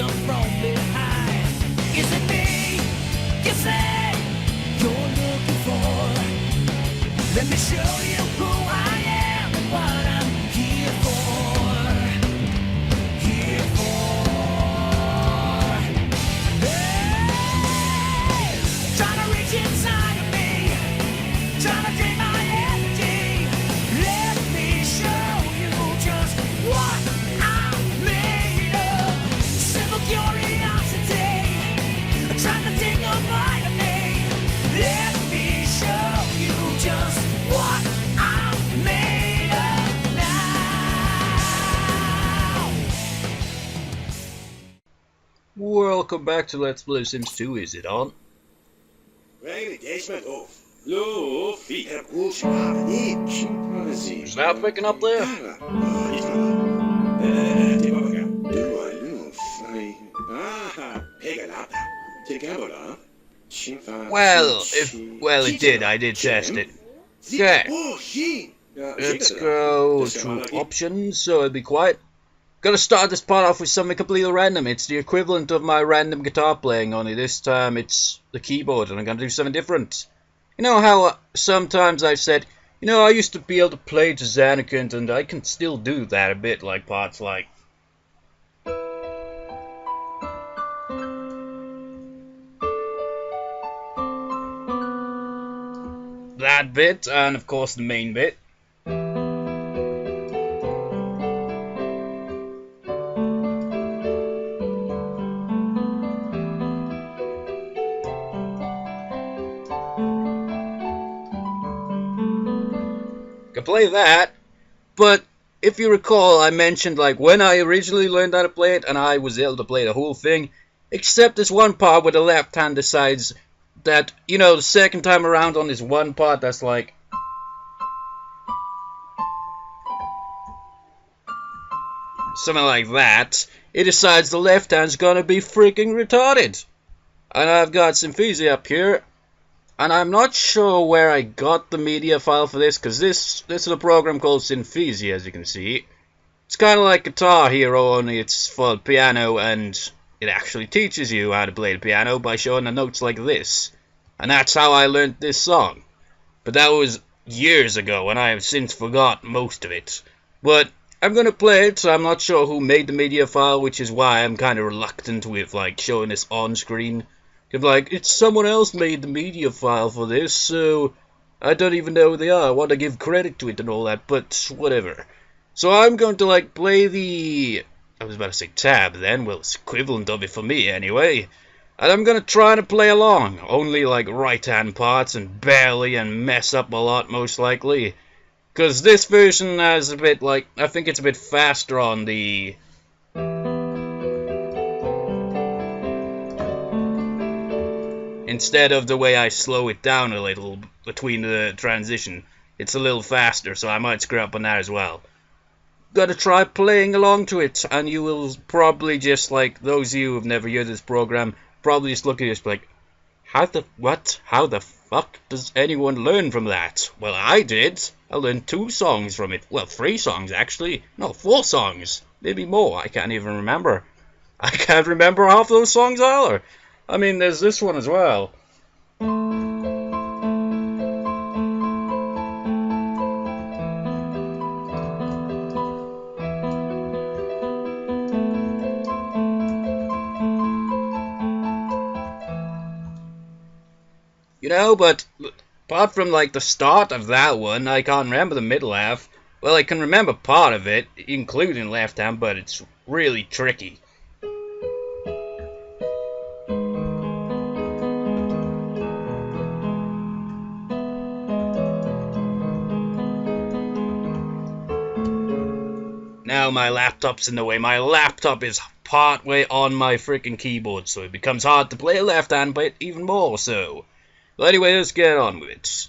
them from behind. Is it me you say you're looking for? Let me show you who I am and what I'm here for. Here for. Hey, trying to reach inside of me, trying to drain my energy. Let me show you just what I'm made of. Simple curiosity, trying to take a bite of me. Let me show you just what I'm made of now. Welcome back to Let's Play Sims 2, is it on? Is that picking up there? Well, it did. I did test it. Okay, let's go to options, so it'll be quiet. Gonna start this part off with something completely random. It's the equivalent of my random guitar playing, only this time it's the keyboard, and I'm gonna do something different. You know how sometimes I've said, you know, I used to be able to play to Zanarkand, and I can still do that a bit, like parts like... that bit, and of course the main bit. Can play that, but if you recall, I mentioned like when I originally learned how to play it, and I was able to play the whole thing, except this one part where the left hand decides that, you know, the second time around on this one part that's like... something like that, it decides the left hand's gonna be freaking retarded. And I've got Synthesia up here, and I'm not sure where I got the media file for this, because this is a program called Synthesia, as you can see. It's kind of like Guitar Hero, only it's for piano, and it actually teaches you how to play the piano by showing the notes like this. And that's how I learned this song. But that was years ago, and I have since forgot most of it. But I'm gonna play it, so I'm not sure who made the media file, which is why I'm kind of reluctant with like showing this on screen. Cause like, it's someone else made the media file for this, so I don't even know who they are. I want to give credit to it and all that, but whatever. So I'm going to like play the... I was about to say tab then, well it's equivalent of it for me anyway. And I'm gonna try to play along, only like right hand parts and barely, and mess up a lot most likely. Cause this version has a bit like, I think it's a bit faster on the... instead of the way I slow it down a little between the transition. It's a little faster, so I might screw up on that as well. Gotta try playing along to it, and you will probably just, like, those of you who've never heard this program, probably just look at this like, how the fuck does anyone learn from that? Well, I did. I learned 2 songs from it. Well, 3 songs, actually. No, 4 songs. Maybe more. I can't even remember. I can't remember half those songs either. I mean, there's this one as well. You know, but apart from like the start of that one, I can't remember the middle half. Well, I can remember part of it, including left hand, but it's really tricky. Now my laptop's in the way. My laptop is part way on my freaking keyboard, so it becomes hard to play a left hand, but even more so. But anyway, let's get on with it.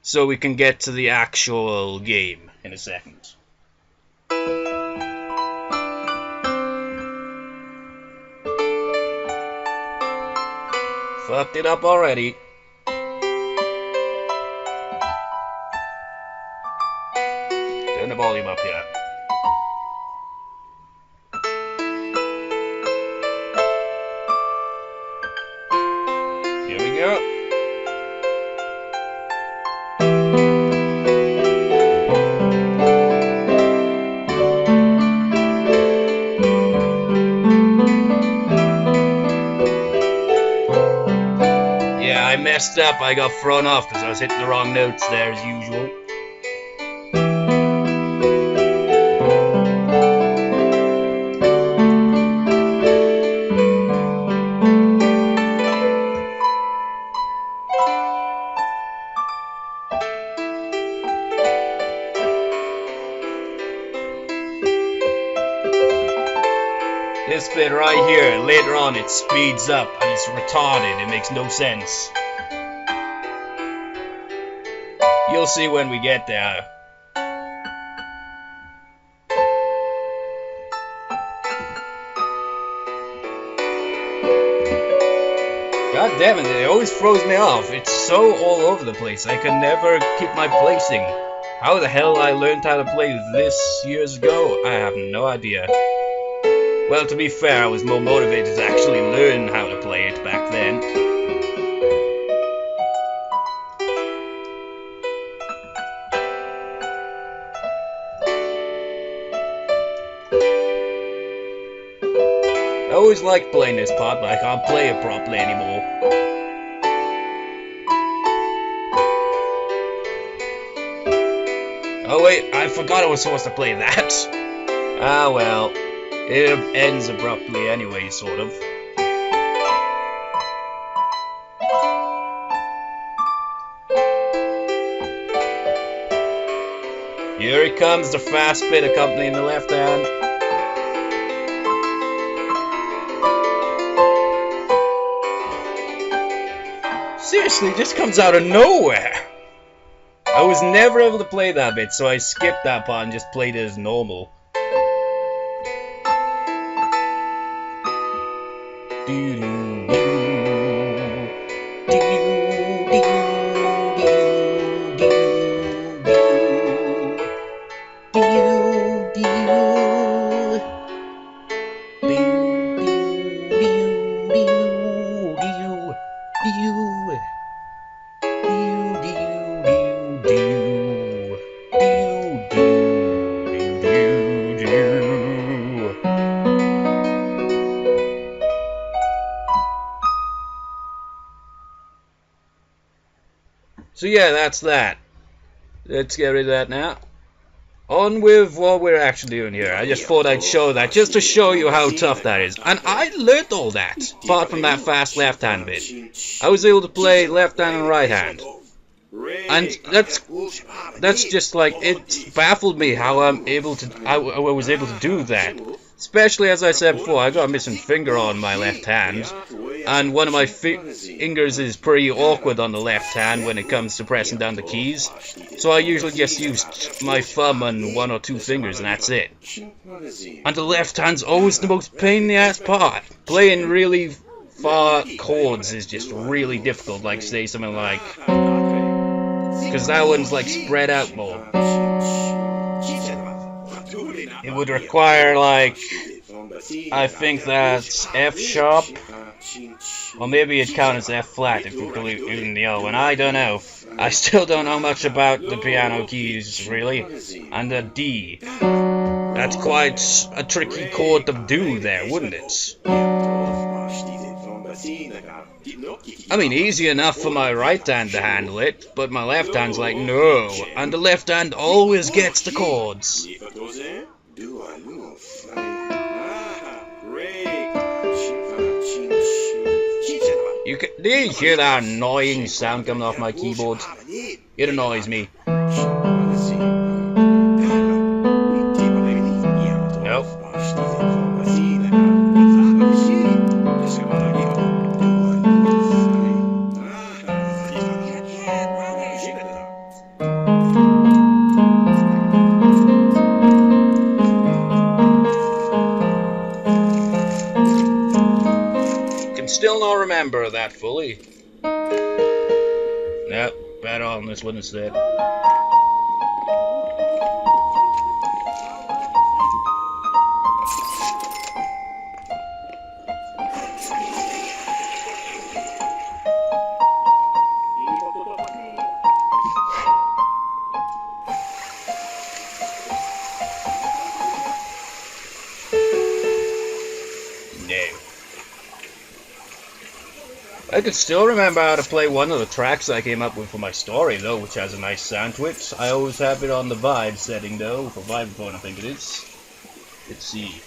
So we can get to the actual game in a second. Fucked it up already. Turn the volume up here. messed up. I got thrown off because I was hitting the wrong notes there as usual. This bit right here, later on it speeds up and it's retarded, it makes no sense. You'll see when we get there. God damn it, it always throws me off. It's so all over the place, I can never keep my placing. How the hell I learned how to play this years ago, I have no idea. Well, to be fair, I was more motivated to actually learn how to play it back then. I always liked playing this part, but I can't play it properly anymore. Oh wait, I forgot I was supposed to play that. Ah well. It ends abruptly anyway, sort of. Here he comes, the fast bit accompanying the left hand. Seriously, this comes out of nowhere. I was never able to play that bit, so I skipped that part and just played it as normal. So yeah, that's that. Let's get rid of that now. On with what we're actually doing here. I just thought I'd show that, just to show you how tough that is. And I learned all that, apart from that fast left hand bit. I was able to play left hand and right hand. And that's just like, it baffled me how I was able to do that. Especially, as I said before, I got a missing finger on my left hand, and one of my fingers is pretty awkward on the left hand when it comes to pressing down the keys, so I usually just use my thumb and one or two fingers and that's it. And the left hand's always the most pain in the ass part. Playing really far chords is just really difficult, like say something like, because that one's like spread out more. It would require, like, I think that's F sharp, or maybe it'd count as F flat if you include in the O, and I don't know. I still don't know much about the piano keys, really. And a D. That's quite a tricky chord to do there, wouldn't it? I mean, easy enough for my right hand to handle it, but my left hand's like, no. And the left hand always gets the chords. Do you hear that annoying sound coming off my keyboard? It annoys me. Nope. Still not remember that fully. Nope, better on this one instead. I can still remember how to play one of the tracks I came up with for my story, though, which has a nice sound to it. I always have it on the vibe setting, though, for vibraphone I think it is. Let's see.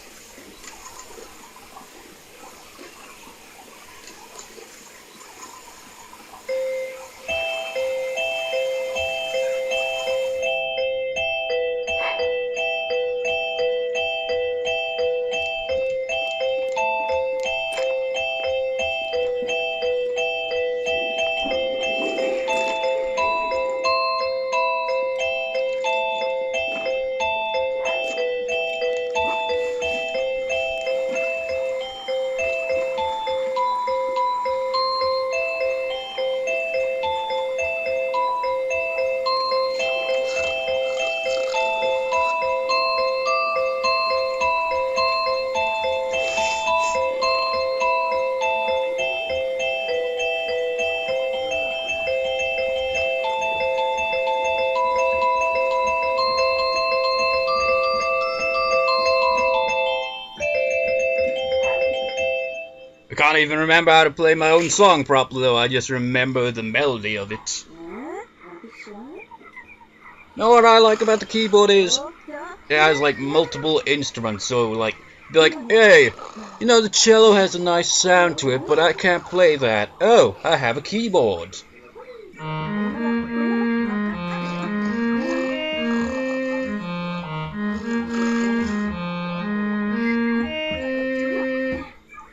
I can't even remember how to play my own song properly, though. I just remember the melody of it. Know what I like about the keyboard is it has like multiple instruments, so like be like, hey, you know the cello has a nice sound to it, but I can't play that. Oh, I have a keyboard.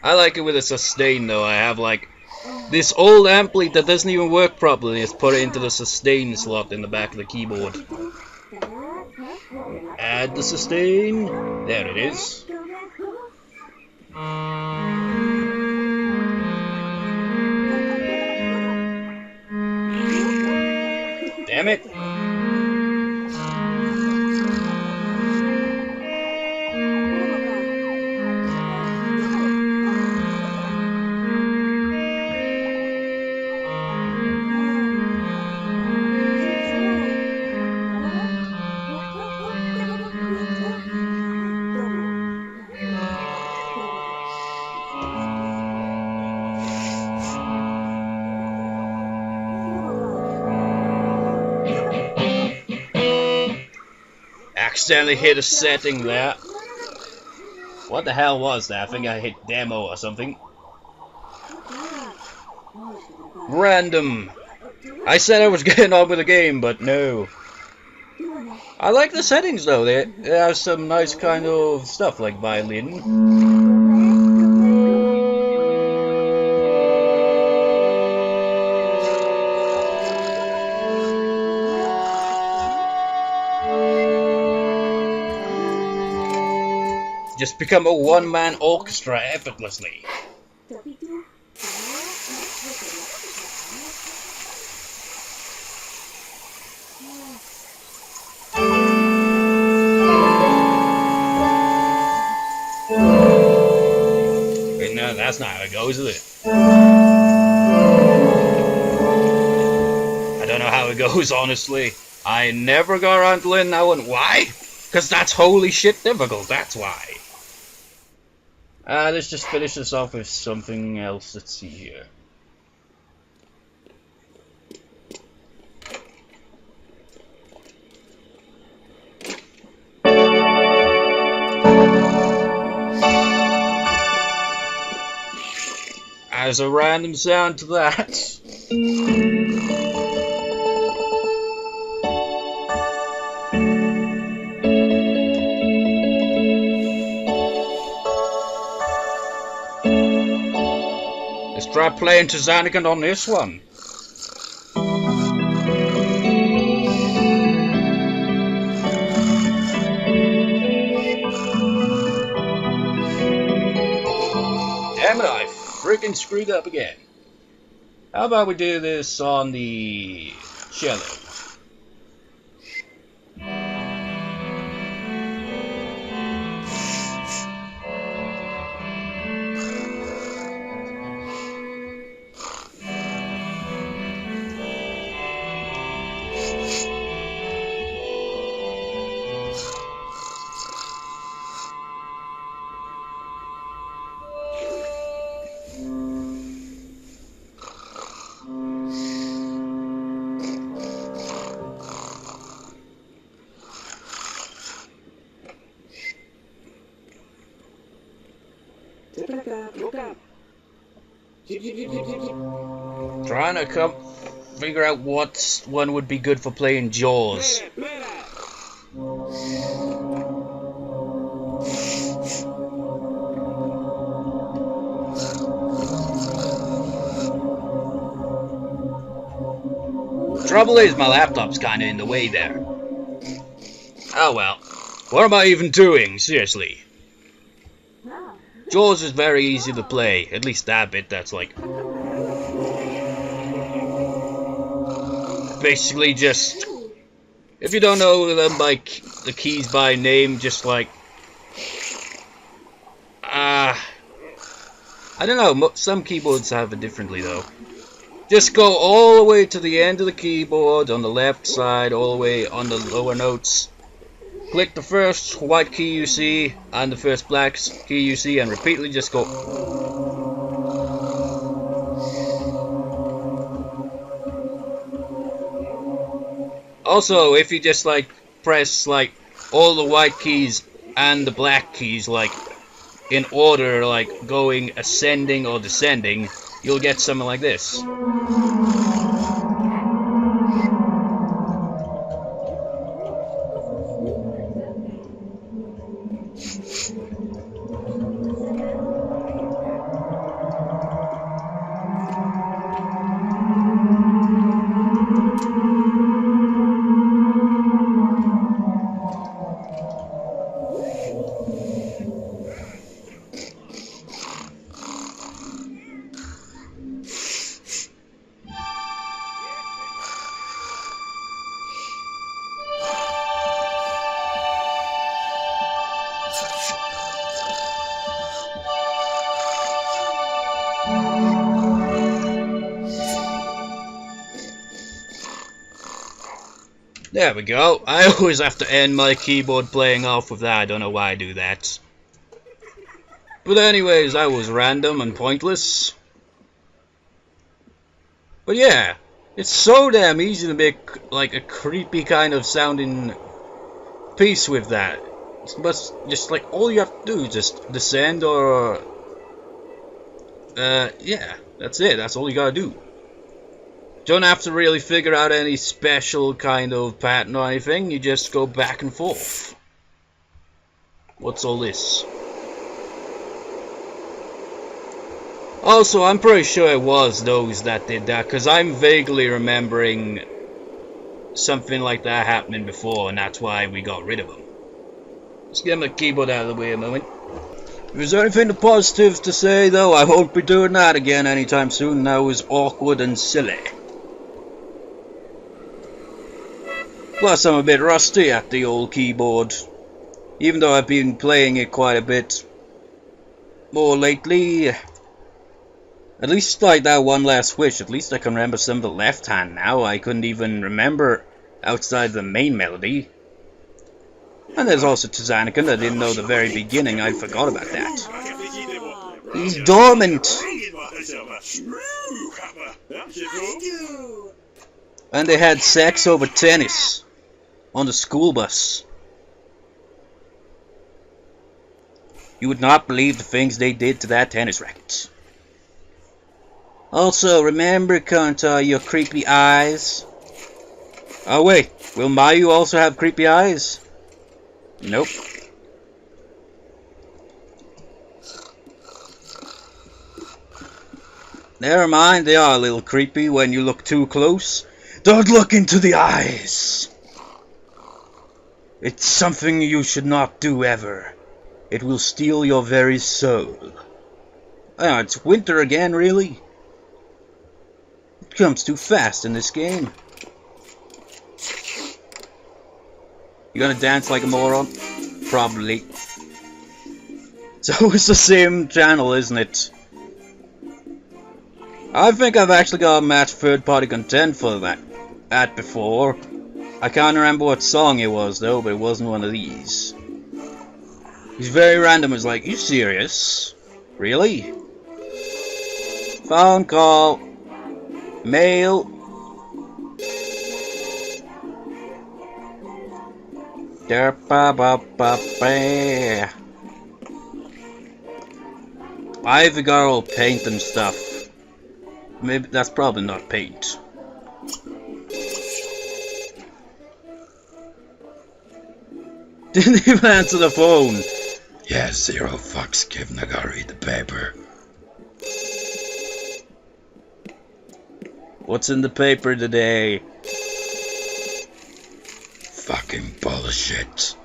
I like it with a sustain though. I have like this old ampli that doesn't even work properly. It's put it into the sustain slot in the back of the keyboard. Add the sustain. There it is. Damn it. Accidentally hit a setting there. What the hell was that? I think I hit demo or something. Random. I said I was getting on with the game, but no. I like the settings though. They have some nice kind of stuff like violin. Just become a one-man orchestra effortlessly. Wait, no, that's not how it goes, is it? I don't know how it goes, honestly. I never got around to learning that one. Why? Because that's holy shit difficult, that's why. Let's just finish this off with something else. Let's see here. As a random sound to that. Let's try playing Tizanican on this one. Damn it, I freaking screwed up again. How about we do this on the cello? Step back up. Look up. Zip, zip, zip, zip, zip, zip. Trying to figure out what one would be good for playing Jaws. Play that. Trouble is, my laptop's kinda in the way there. Oh well. What am I even doing? Seriously. Jaws is very easy to play. At least that bit, that's like... basically just... if you don't know them by the keys by name, just like... I don't know, some keyboards have it differently though. Just go all the way to the end of the keyboard on the left side, all the way on the lower notes. Click the first white key you see and the first black key you see and repeatedly just go. Also, if you just like press like all the white keys and the black keys like in order, like going ascending or descending, you'll get something like this. There we go. I always have to end my keyboard playing off with that. I don't know why I do that. But anyways, that was random and pointless. But yeah, it's so damn easy to make like a creepy kind of sounding piece with that. But just like all you have to do is just descend or yeah, that's it. That's all you gotta do. Don't have to really figure out any special kind of pattern or anything, you just go back and forth. What's all this? Also, I'm pretty sure it was those that did that, because I'm vaguely remembering something like that happening before, and that's why we got rid of them. Let's get my keyboard out of the way a moment. If there's anything positive to say, though, I won't be doing that again anytime soon. That was awkward and silly. Plus, I'm a bit rusty at the old keyboard, even though I've been playing it quite a bit more lately. At least like that one last switch, at least I can remember some of the left hand now. I couldn't even remember outside the main melody. And there's also Tizanican, I didn't know the very beginning, I forgot about that. He's dormant! And they had sex over tennis on the school bus. You would not believe the things they did to that tennis racket. Also, remember, Kanta, your creepy eyes. Oh wait, will Mayu also have creepy eyes? Nope. Never mind, they are a little creepy when you look too close. Don't look into the eyes! It's something you should not do ever. It will steal your very soul. Oh, it's winter again, really? It comes too fast in this game. You gonna dance like a moron? Probably. It's always the same channel, isn't it? I think I've actually got a match third-party content for that before. I can't remember what song it was though, but it wasn't one of these. He's very random. He's like, you serious? Really? Phone call. Mail. I've got all paint and stuff. Maybe that's probably not paint. Didn't even answer the phone. Yeah, zero fucks given. I gotta read the paper. What's in the paper today? Fucking bullshit.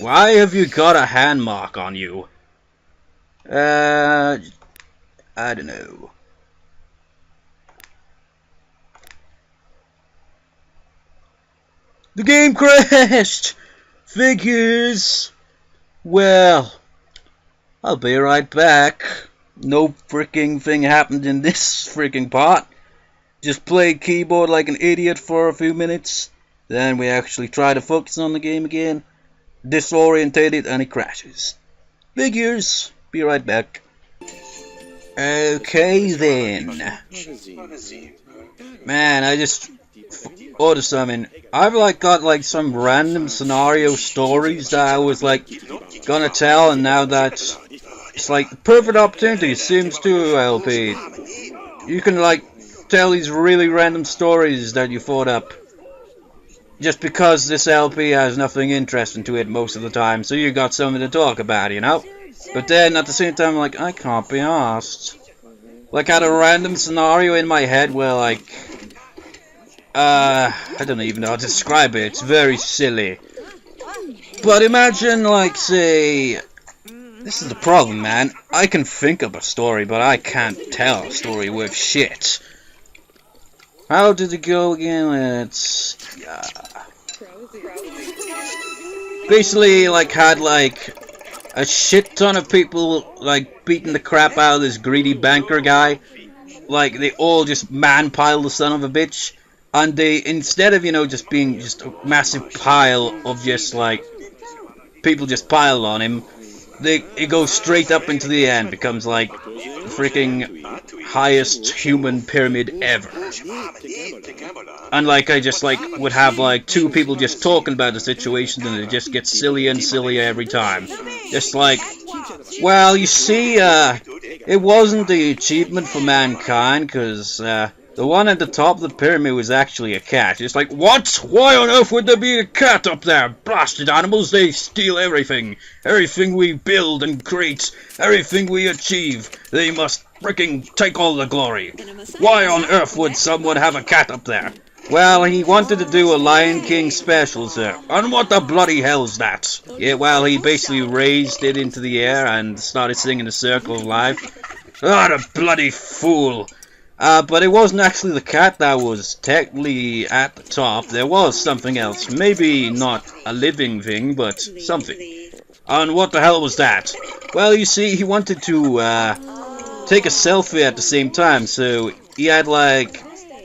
Why have you got a hand mark on you? I don't know. The game crashed! Figures! Well, I'll be right back. No freaking thing happened in this freaking part. Just played keyboard like an idiot for a few minutes. Then we actually try to focus on the game again. Disorientated and it crashes. Figures. Be right back. Okay then. Man, I just ordered something. I've got some random scenario stories that I was gonna tell, and now that it's the perfect opportunity seems to LP. You can tell these really random stories that you thought up. Just because this LP has nothing interesting to it most of the time, so you got something to talk about, you know? But then at the same time, I can't be asked. I had a random scenario in my head where, I don't even know how to describe it. It's very silly. But imagine, say, this is the problem, man. I can think of a story, but I can't tell a story worth shit. How did it go again? Let's... basically, had a shit ton of people beating the crap out of this greedy banker guy. They all just man-pile the son of a bitch. And they, instead of, just being just a massive pile of just people just pile on him, it goes straight up into the air and becomes the freaking highest human pyramid ever. And I just would have two people just talking about the situation, and it just gets sillier and sillier every time. Just well, you see, it wasn't the achievement for mankind, because the one at the top of the pyramid was actually a cat. It's what? Why on earth would there be a cat up there? Blasted animals, they steal everything. Everything we build and create, everything we achieve, they must freaking take all the glory. Why on earth would someone have a cat up there? Well, he wanted to do a Lion King special, sir. And what the bloody hell's that? Yeah, well, he basically raised it into the air and started singing the Circle of Life. Ah, the bloody fool. But it wasn't actually the cat that was technically at the top. There was something else. Maybe not a living thing, but something. And what the hell was that? Well, you see, he wanted to take a selfie at the same time, so he had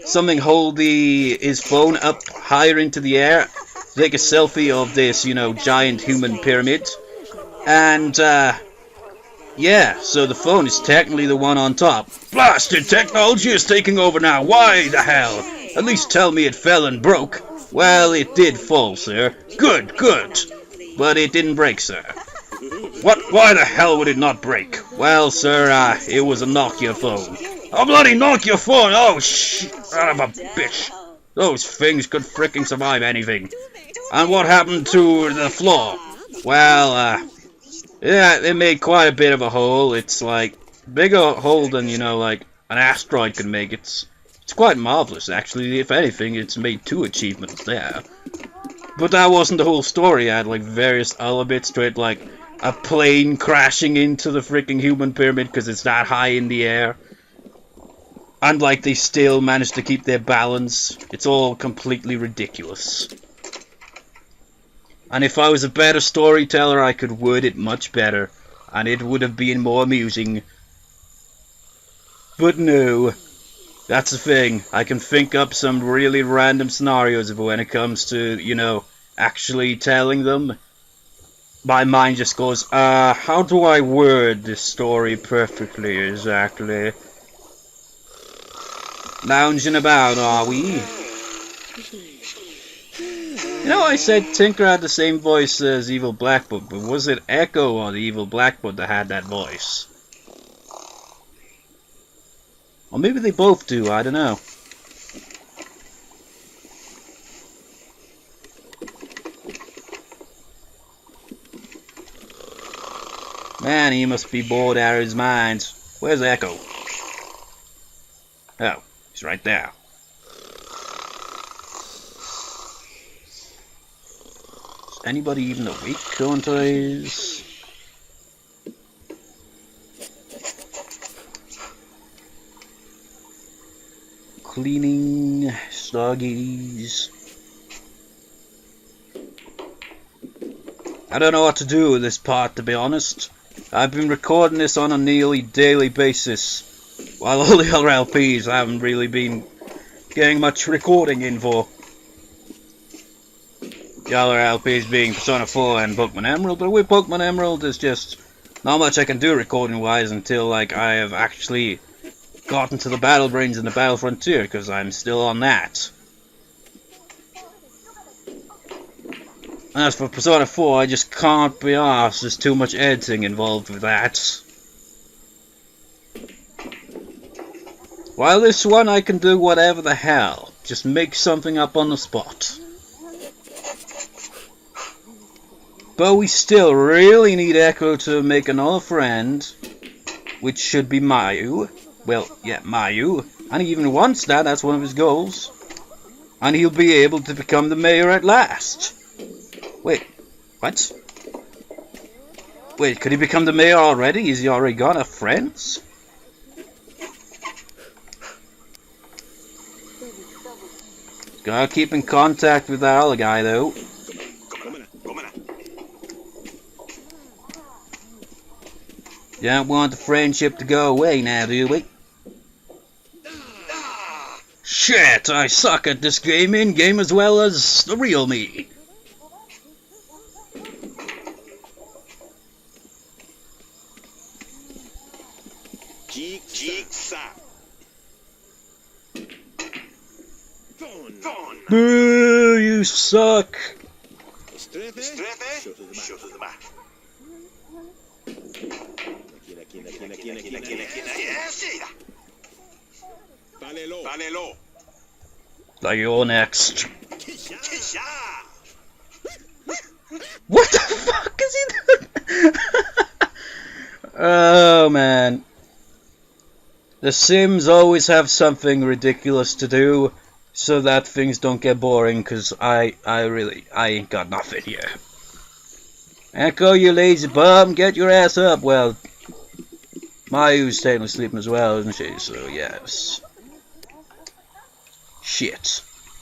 something hold his phone up higher into the air, take a selfie of this, giant human pyramid. And yeah, so the phone is technically the one on top. Blasted technology is taking over now. Why the hell? At least tell me it fell and broke. Well, it did fall, sir. Good, good. But it didn't break, sir. What? Why the hell would it not break? Well, sir, it was a Nokia phone. A bloody Nokia phone! Oh, son of a bitch. Those things could fricking survive anything. And what happened to the floor? Well, yeah, it made quite a bit of a hole. It's bigger hole than, an asteroid could make. It's quite marvelous, actually. If anything, it's made 2 achievements there. But that wasn't the whole story. I had, various other bits to it, a plane crashing into the freaking human pyramid because it's that high in the air. And, they still managed to keep their balance. It's all completely ridiculous. And if I was a better storyteller, I could word it much better, and it would have been more amusing. But no, that's the thing. I can think up some really random scenarios when it comes to, actually telling them. My mind just goes, how do I word this story perfectly, exactly? Lounging about, are we? You know, I said Tinker had the same voice as Evil Blackbird, but was it Echo or the Evil Blackbird that had that voice? Or maybe they both do, I don't know. Man, he must be bored out of his mind. Where's Echo? Oh, he's right there. Is anybody even awake, Corntoys? Cleaning, Stargaze. I don't know what to do with this part, to be honest. I've been recording this on a nearly daily basis, while all the other LPs I haven't really been getting much recording in for. The other LPs being Persona 4 and Pokemon Emerald, but with Pokemon Emerald there's just not much I can do recording wise until like I have actually gotten to the Battle Brains and the Battle Frontier, because I'm still on that. As for Persona 4, I just can't be arsed. There's too much editing involved with that. While this one I can do whatever the hell. Just make something up on the spot. But we still really need Echo to make another friend, which should be Mayu. Well, yeah, Mayu. And he even wants that, that's one of his goals. And he'll be able to become the mayor at last. Wait, what? Wait, could he become the mayor already? Is he already got enough friends? Gotta keep in contact with that other guy, though. Don't want the friendship to go away now, do we? Shit, I suck at this game in-game as well as the real me. Boo, you suck! You're next. What the fuck is he doing? Oh man. The Sims always have something ridiculous to do so that things don't get boring, cause I ain't got nothing here. Echo, you lazy bum, get your ass up. Well, Mayu's technically sleeping as well, isn't she? So yes. Shit.